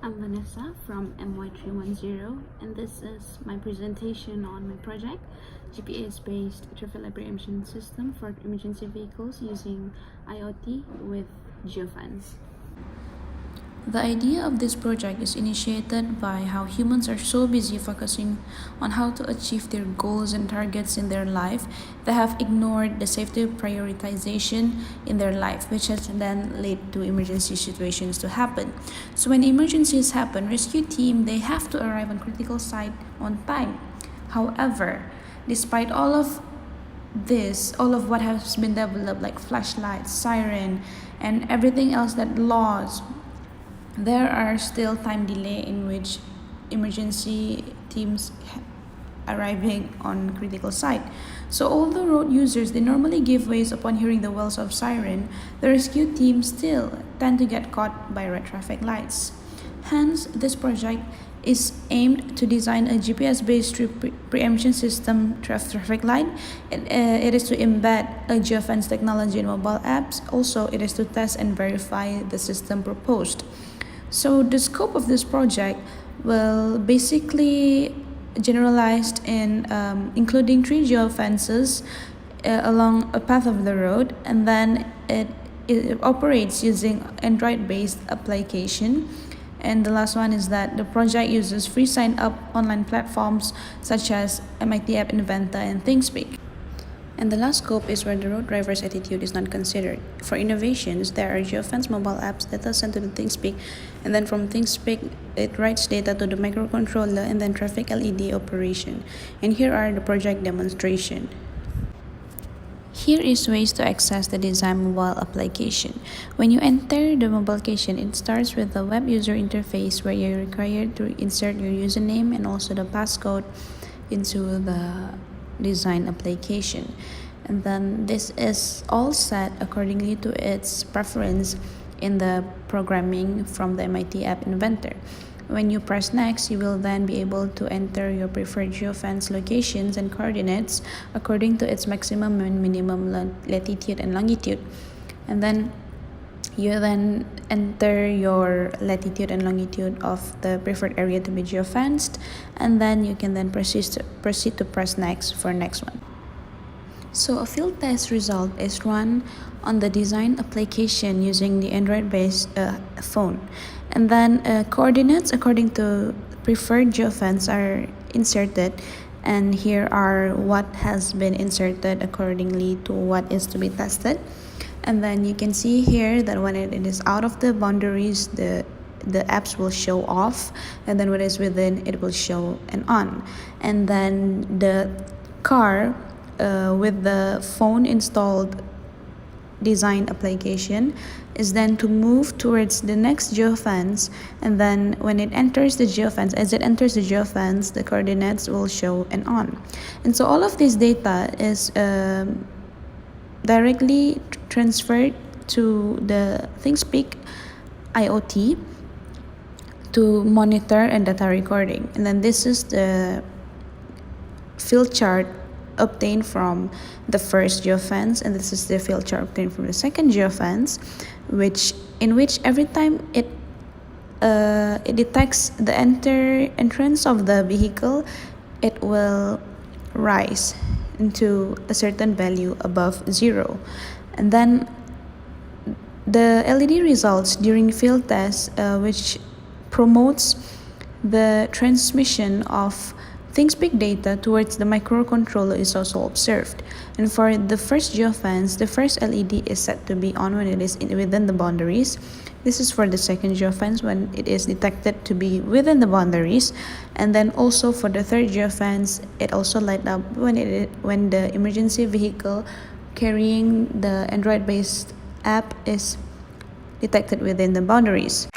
I'm Vanessa from MY310, and this is my presentation on my project, GPS-based traffic light preemption system for emergency vehicles using IoT with Geo-Fence. The idea of this project is initiated by how humans are so busy focusing on how to achieve their goals and targets in their life, they have ignored the safety prioritization in their life, which has then led to emergency situations to happen. So when emergencies happen, rescue team they have to arrive on critical site on time. However, despite all of this, all of what has been developed like flashlights, siren, and everything else that laws, there are still time delay in which emergency teams arriving on critical site. So although road users they normally give ways upon hearing the wells of siren, the rescue team still tend to get caught by red traffic lights. Hence, this project is aimed to design a GPS-based preemption system traffic light. It is to embed a GeoFence technology in mobile apps. Also, it is to test and verify the system proposed. So the scope of this project will basically generalized in including 3 geofences along a path of the road, and then it operates using Android-based application. And the last one is that the project uses free sign-up online platforms such as MY310 App Inventor and ThinkSpeak. And the last scope is where the road driver's attitude is not considered. For innovations, there are GeoFence mobile apps that are sent to the ThinkSpeak, and then from ThinkSpeak, it writes data to the microcontroller and then traffic LED operation. And here are the project demonstration. Here is ways to access the design mobile application. When you enter the mobile application, it starts with the web user interface where you're required to insert your username and also the passcode into the design application, and then this is all set accordingly to its preference in the programming from the MY310 App Inventor. When you press next, you will then be able to enter your preferred geofence locations and coordinates according to its maximum and minimum latitude and longitude, and then you then enter your latitude and longitude of the preferred area to be geofenced, and then you can then proceed to press next for next one. So a field test result is run on the design application using the Android-based phone, and then coordinates according to preferred geofence are inserted, and here are what has been inserted accordingly to what is to be tested. And then you can see here that when it is out of the boundaries, the apps will show off, and then when it's within, it will show an on. And then the car with the phone installed design application is then to move towards the next geofence, and then when it enters the geofence, as it enters the geofence, the coordinates will show an on. And so all of this data is directly transferred to the ThinkSpeak IoT to monitor and data recording. And then this is the field chart obtained from the first geofence, and this is the field chart obtained from the second geofence, in which every time it detects the entrance of the vehicle, it will rise into a certain value above 0. And then the LED results during field tests, which promotes the transmission of ThinkSpeak data towards the microcontroller, is also observed. And for the first geofence, the first LED is set to be on when it is within the boundaries. This is for the second geofence when it is detected to be within the boundaries, and then also for the third geofence, it also light up when the emergency vehicle carrying the Android-based app is detected within the boundaries.